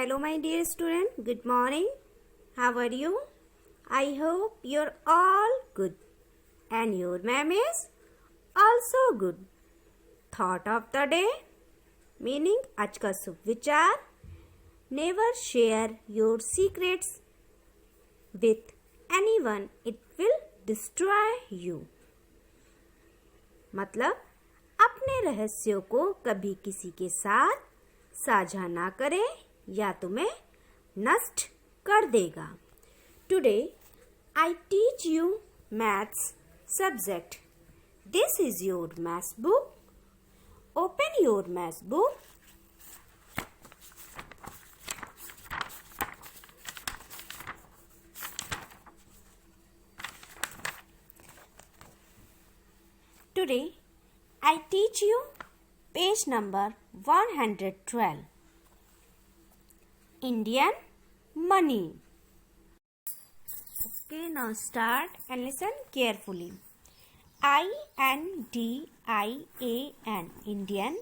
Hello my dear student, good morning. How are you? I hope you're all good and your ma'am is also good. Thought of the day meaning आज का शुभ विचार never share your secrets with anyone, it will destroy you. मतलब अपने रहस्यों को कभी किसी के साथ साझा ना करें या तुम्हें नष्ट कर देगा. Today I teach you maths subject. This is your maths book. Open your maths book. Today I teach you page number 112. Indian money. Okay, now start and listen carefully. INDIAN Indian.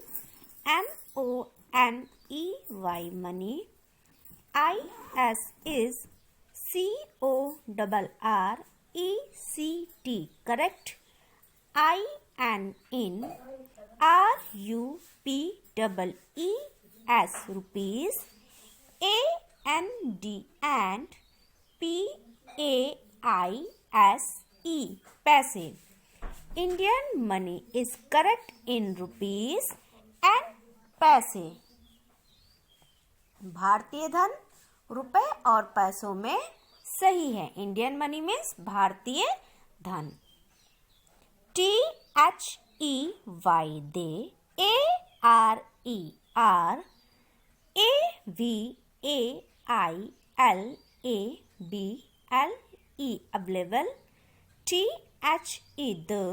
MONEY money. IS is CORRECT correct. IN RUPEES rupees. AND PAISE पैसे. Indian money is correct in rupees and पैसे. भारतीय धन रुपए और पैसों में सही है. इंडियन मनी मीन्स भारतीय धन. THEY they. ARER AVAILABLE available. THE the.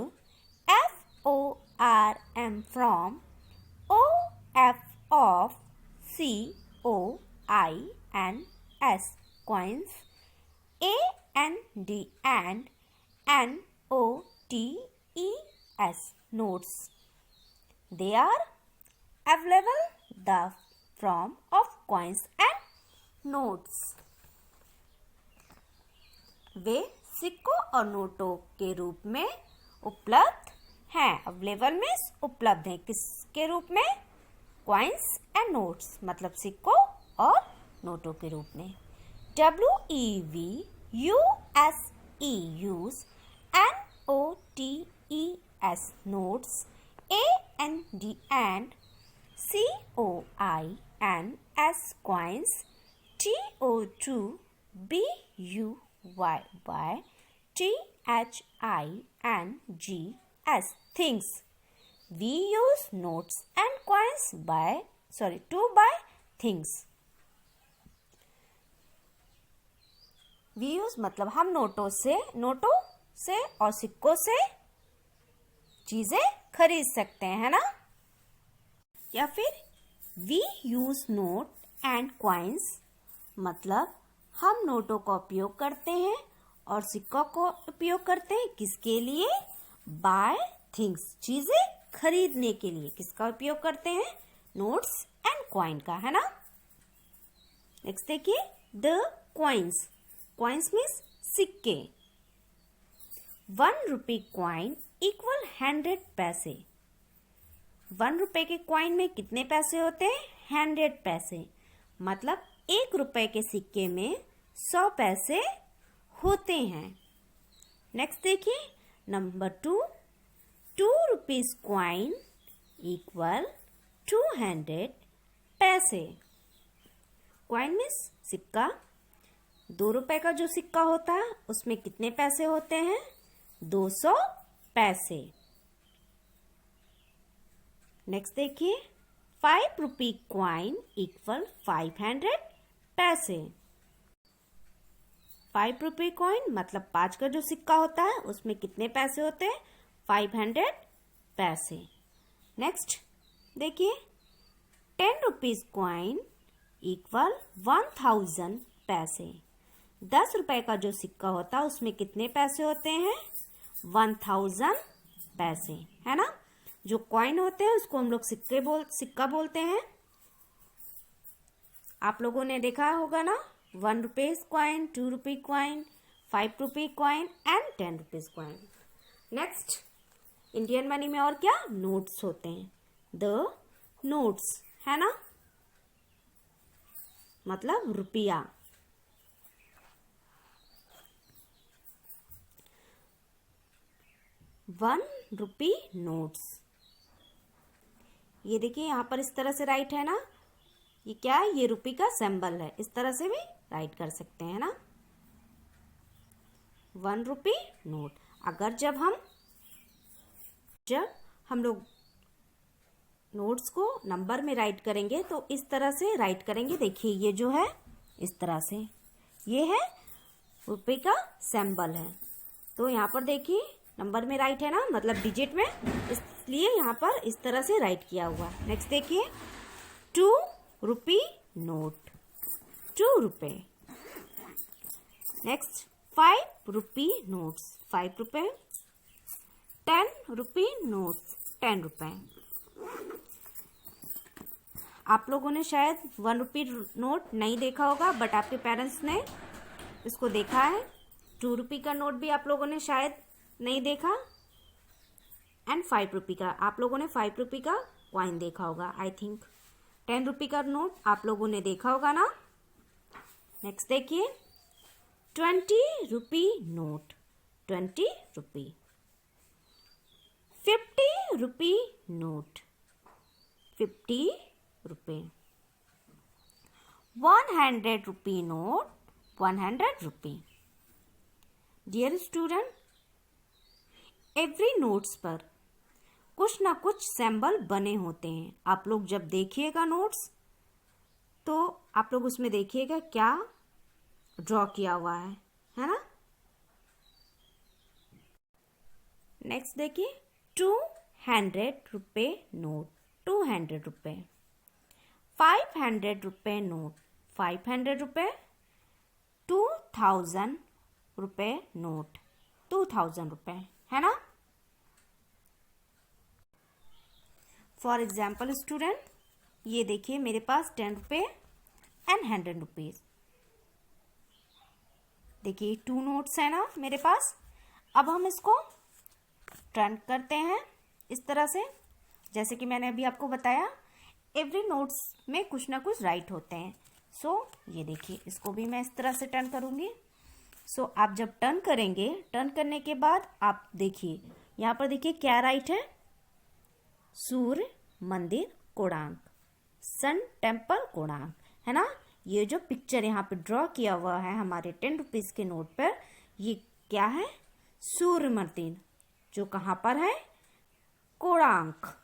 FORM from. OF of. COINS coins. AND and NOTES notes. They are available the form of coins and notes. वे सिक्कों और नोटों के रूप में उपलब्ध हैं. अवेलेबल मीन्स उपलब्ध हैं. किसके रूप में? कॉइन्स एंड नोट्स मतलब सिक्कों और नोटों के रूप में. WEVUSE use. NOTES notes. AND COINS coins. TOTOBUYTHINGS things. We use notes and coins to buy things. We use मतलब हम नोटों से और सिक्कों से चीजें खरीद सकते हैं, है ना. या फिर we use note and coins मतलब हम नोटों का उपयोग करते हैं और सिक्कों को उपयोग करते हैं. किसके लिए? बाय थिंग्स चीजें खरीदने के लिए. किसका उपयोग करते हैं? नोट्स एंड कॉइन का, है ना. नेक्स्ट देखिए. The coins. कॉइन्स मीन्स सिक्के. 1 रुपये कॉइन इक्वल 100 पैसे. 1 रुपए के कॉइन में कितने पैसे होते हैं? 100 पैसे. मतलब 1 रुपए के सिक्के में 100 पैसे होते हैं. नेक्स्ट देखिए. नंबर 2. 2 रुपीज कॉइन इक्वल 200 पैसे. कॉइन मीन्स सिक्का. 2 रुपए का जो सिक्का होता है उसमें कितने पैसे होते हैं? 200 पैसे. नेक्स्ट देखिए. 5 रुपी कॉइन इक्वल 500 पैसे. 5 रुपी कॉइन मतलब 5 का जो सिक्का होता है उसमें कितने पैसे होते हैं? 500 पैसे. नेक्स्ट देखिए. 10 रुपीज कॉइन इक्वल 1000 पैसे. 10 रुपए का जो सिक्का होता है उसमें कितने पैसे होते हैं? 1000 पैसे, है ना. जो कॉइन होते हैं उसको हम लोग सिक्का बोलते हैं. आप लोगों ने देखा होगा ना, 1 rupees coin, 2 rupee coin, 5 rupee coin and 10 rupees coin. Next, Indian money में और क्या, नोट्स होते हैं। द नोट्स है ना, मतलब रुपया। ₹1 नोट्स। ये देखिए यहाँ पर इस तरह से राइट है ना, ये क्या है, ये रुपये का सिंबल है, इस तरह से भी राइट कर सकते हैं ना, ₹1 नोट। अगर जब हम लोग नोट्स को नंबर में राइट करेंगे तो इस तरह से राइट करेंगे। देखिए ये जो है इस तरह से, ये है रुपये का सिंबल है, तो यहाँ पर देखिए नंबर में राइट है ना, मतलब डिजिट में, इसलिए यहाँ पर इस तरह से राइट किया हुआ है। नेक्स्ट देखिए, ₹2 नोट, 2 रुपए। नेक्स्ट, ₹5 नोट्स, 5 रुपए। ₹10 नोट्स, 10 रुपए। आप लोगों ने शायद ₹1 नोट नहीं देखा होगा, बट आपके पेरेंट्स ने इसको देखा है। ₹2 का नोट भी आप लोगों ने शायद नहीं देखा, एंड ₹5 का, आप लोगों ने ₹5 का कॉइन देखा होगा आई थिंक। ₹10 का नोट आप लोगों ने देखा होगा ना। नेक्स्ट देखिए, ₹20 नोट, 20 रुपी। ₹50 नोट, 50 रुपए। ₹100 नोट, 100 रुपी। डियर स्टूडेंट, एवरी नोट्स पर कुछ ना कुछ सिंबल बने होते हैं। आप लोग जब देखिएगा नोट्स, तो आप लोग उसमें देखिएगा क्या ड्रॉ किया हुआ है ना। नेक्स्ट देखिए, ₹200 नोट, 200 रुपए। ₹500 नोट, 500 रुपए। ₹2000 नोट, 2000 रुपए, है ना। फॉर एग्जाम्पल स्टूडेंट, ये देखिए मेरे पास ₹10 एंड 100 रुपीज। देखिए 2 नोट्स है ना मेरे पास। अब हम इसको टर्न करते हैं इस तरह से, जैसे कि मैंने अभी आपको बताया, एवरी नोट्स में कुछ ना कुछ राइट होते हैं। सो ये देखिए, इसको भी मैं इस तरह से टर्न करूंगी। सो आप जब टर्न करेंगे, टर्न करने के बाद आप देखिए यहाँ पर देखिए क्या राइट है, सूर्य मंदिर कोणार्क, सन टेम्पल कोणार्क, है ना। ये जो पिक्चर यहाँ पे ड्रॉ किया हुआ है हमारे ₹10 के नोट पर, ये क्या है, सूर्य मंदिर, जो कहाँ पर है, कोणार्क।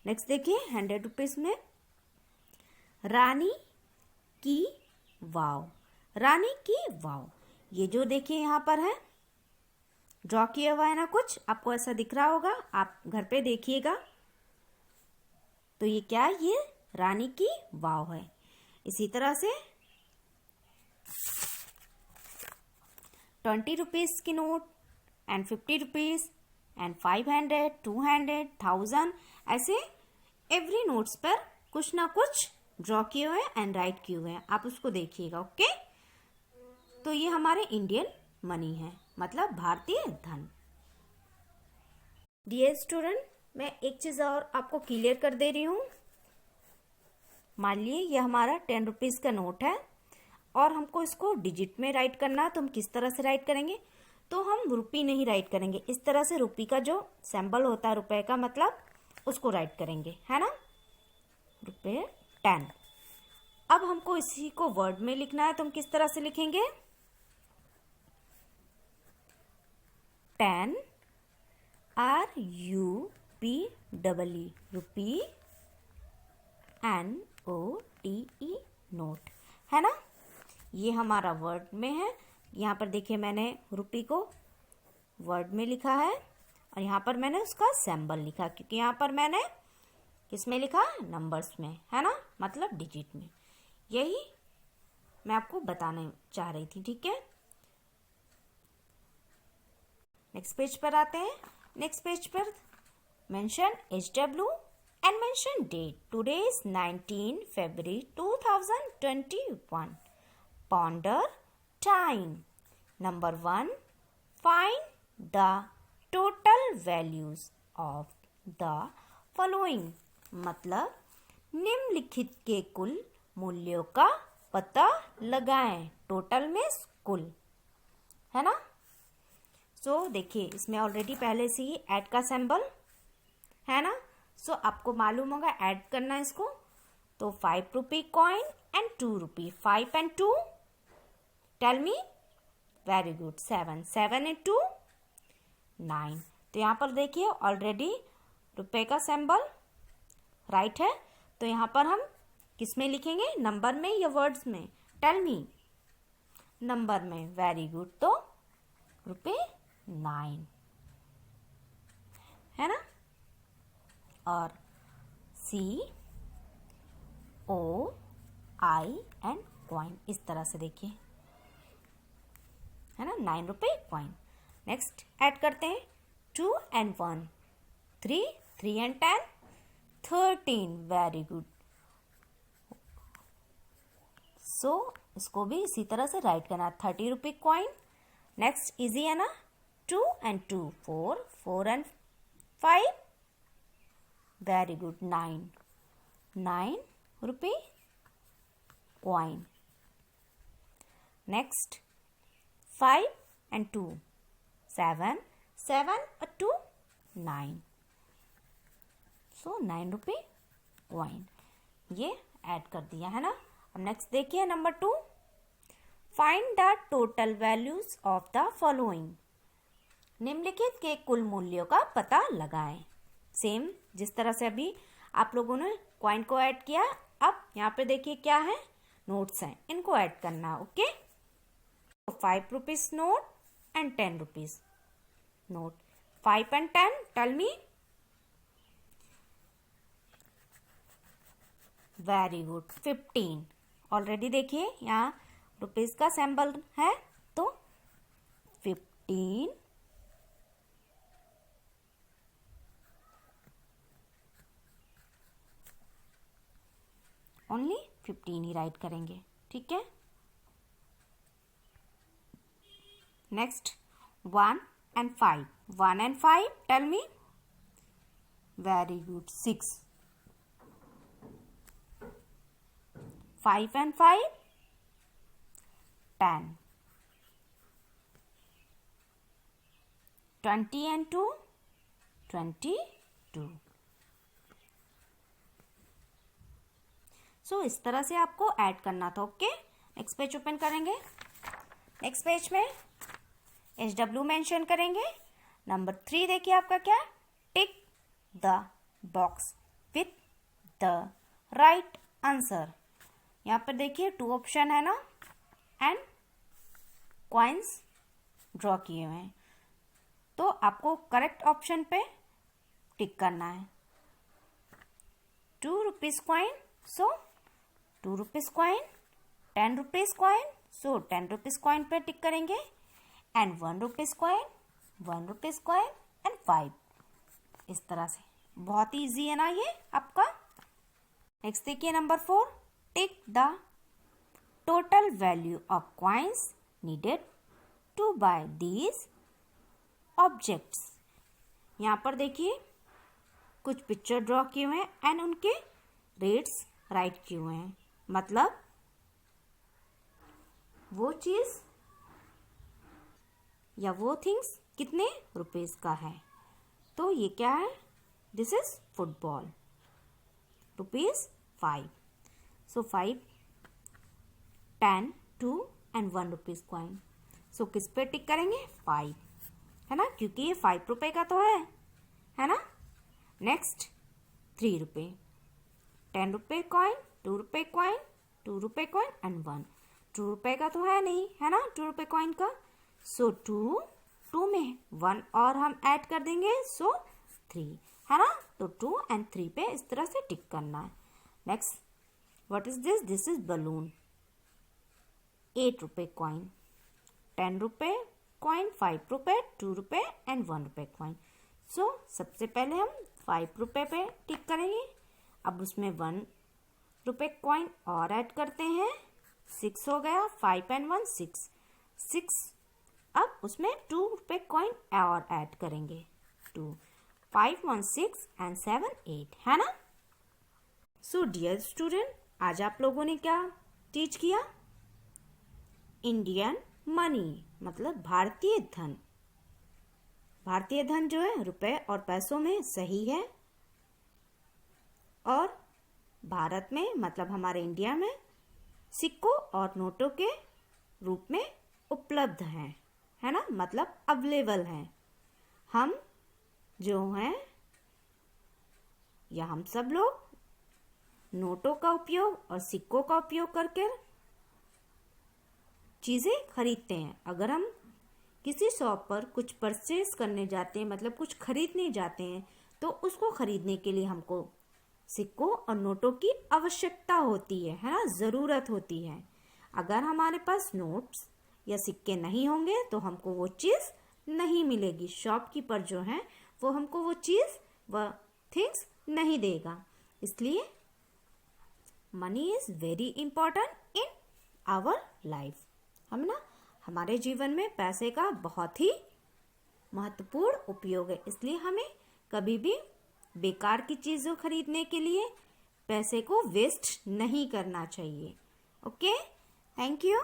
नेक्स्ट देखिए, ₹100 में रानी की वाव, रानी की वाव। ये जो देखिए यहाँ पर है ड्रॉ किया हुआ है ना, कुछ आपको ऐसा दिख रहा होगा, आप घर पे देखिएगा। तो ये क्या है, ये रानी की वाव है। इसी तरह से ₹20 की नोट एंड ₹50 एंड 500, 200, 1000, ऐसे एवरी नोट्स पर कुछ ना कुछ ड्रॉ किए हुए हैं एंड राइट किए हुए हैं, आप उसको देखिएगा। ओके, तो ये हमारे इंडियन मनी है, मतलब भारतीय धन। डियर स्टूडेंट, मैं एक चीज और आपको क्लियर कर दे रही हूँ। मान लीजिए ये हमारा ₹10 का नोट है और हमको इसको डिजिट में राइट करना है, तो हम किस तरह से राइट करेंगे, तो हम रुपी नहीं राइट करेंगे, इस तरह से रुपी का जो सिंबल होता है रुपए का, मतलब उसको राइट करेंगे, है ना, ₹10। अब हमको इसी को वर्ड में लिखना है, तो हम किस तरह से लिखेंगे, 10 RUPEE, रुपी, NOTE, नोट, है ना। ये हमारा वर्ड में है। यहाँ पर देखिए मैंने रुपी को वर्ड में लिखा है और यहाँ पर मैंने उसका सिंबल लिखा, क्योंकि यहाँ पर मैंने किस में लिखा, नंबर्स में, है ना, मतलब डिजिट में। यही मैं आपको बताने चाह रही थी, ठीक है। नेक्स्ट पेज पर आते हैं। नेक्स्ट पेज पर mention HW and mention date. Today is 19 February 2021. Ponder time. Number 1. Find the total values of the following. मतलब निम्नलिखित के कुल मूल्यों का पता लगाएं. टोटल में कुल, है ना. सो देखिए, इसमें ऑलरेडी पहले से ही ऐड का सिंबल है ना. सो आपको मालूम होगा ऐड करना इसको. तो 5 rupee coin and 2 rupee. 5 and 2. Tell me. Very good. 7. 7 and 2. 9. तो यहाँ पर देखिए ऑलरेडी रुपए का सिंबल राइट है. तो यहाँ पर हम किस में लिखेंगे, नंबर में या वर्ड्स में? Tell me. नंबर में. Very good. तो रुपए 9 है ना. और COI एंड कॉइन इस तरह से देखिए, है ना. 9 रुपए कॉइन. नेक्स्ट ऐड करते हैं 2 and 1. 3. 3 and 10. 13. Very good. So इसको भी इसी तरह से राइट करना. 30 रुपी कॉइन. नेक्स्ट इजी है ना. 2 and 2. 4. 4 and 5. Very good. 9. 9 rupee coin. Next 5 and 2. 7. 7 और 2. 9. सो 9 रुपी कॉइन. ये ऐड कर दिया है ना. अब नेक्स्ट देखिए number 2. Find the total values of the following. निम्नलिखित के कुल मूल्यों का पता लगाएं. सेम जिस तरह से अभी आप लोगों ने कॉइन को ऐड किया, अब यहाँ पे देखिए क्या है, नोट्स हैं, इनको ऐड करना. Okay. 5 rupees note and 10 rupees note. 5 and 10. Tell me. Very good. 15. Already देखिए यहाँ रुपीज का सिंबल है, तो 15 ओनली 15 ही राइट करेंगे. ठीक है. Next 1 and 5. 1 and 5. Tell me. Very good. 6. 5 and 5. 10. 20 and 2. 22. So इस तरह से आपको ऐड करना था. ओके. नेक्स्ट पेज ओपन करेंगे. नेक्स्ट पेज में HW मेंशन करेंगे. नंबर 3 देखिए आपका क्या, tick the box with the right answer. यहाँ पर देखिए 2 ऑप्शन है ना, एंड कॉइन्स ड्रॉ किए हुए हैं. तो आपको करेक्ट ऑप्शन पे टिक करना है. 2 रुपीज कॉइन, सो 2 रुपीज कॉइन. 10 रुपीज कॉइन, सो 10 रुपीज कॉइन पे टिक करेंगे. And 1 rupees coin, 1 rupees coin and 5. इस तरह से बहुत ही ईजी है ना ये आपका. नेक्स्ट देखिए number 4. Tick the total value of coins needed to buy these objects. यहाँ पर देखिए कुछ पिक्चर ड्रॉ किए हुए हैं एंड उनके रेट्स राइट किए हुए हैं. मतलब वो चीज या वो थिंग्स कितने रुपीस का है. तो ये क्या है, this is football. Rupees 5. So 5, 10, 2 and 1 rupees coin. So किस पे टिक करेंगे, 5, है ना, क्योंकि ये 5 रुपए का तो है ना. नेक्स्ट 3 रुपये. 10 रुपये कॉइन, 2 रुपये कॉइन, 2 रुपये कॉइन एंड 1. 2 रुपये का तो है नहीं, है ना, 2 रुपये कॉइन का. सो 2 में 1 और हम ऐड कर देंगे, सो 3, है ना. तो 2 and 3 पे इस तरह से टिक करना है. Next what is this, this is balloon. 8 रुपये कॉइन, 10 रुपये कॉइन, 5 रुपये, 2 रुपये एंड 1 रुपये कॉइन. सो सबसे पहले हम 5 रुपये पे टिक करेंगे. अब उसमें 1 रुपए कॉइन और ऐड करते हैं, 6 हो गया, 5 एंड 1 6 6। अब उसमें 2 रुपए कॉइन और ऐड करेंगे, 2 5 1 6 एंड 7 8, है ना। सो डियर स्टूडेंट, आज आप लोगों ने क्या टीच किया? इंडियन मनी मतलब भारतीय धन। भारतीय धन जो है रुपए और पैसों में सही है, और भारत में मतलब हमारे इंडिया में सिक्कों और नोटों के रूप में उपलब्ध हैं, है ना, मतलब अवेलेबल हैं। हम जो हैं या हम सब लोग नोटों का उपयोग और सिक्कों का उपयोग करके चीज़ें खरीदते हैं। अगर हम किसी शॉप पर कुछ परचेज करने जाते हैं, मतलब कुछ खरीदने जाते हैं, तो उसको खरीदने के लिए हमको सिक्कों और नोटों की आवश्यकता होती है ना, ज़रूरत होती है। अगर हमारे पास नोट्स या सिक्के नहीं होंगे तो हमको वो चीज़ नहीं मिलेगी। शॉपकीपर जो है वो हमको वो चीज़ व थिंग्स नहीं देगा। इसलिए money is very important in our life. हम ना हमारे जीवन में पैसे का बहुत ही महत्वपूर्ण उपयोग है। इसलिए हमें कभी भी बेकार की चीज़ों खरीदने के लिए पैसे को वेस्ट नहीं करना चाहिए। Okay, thank you.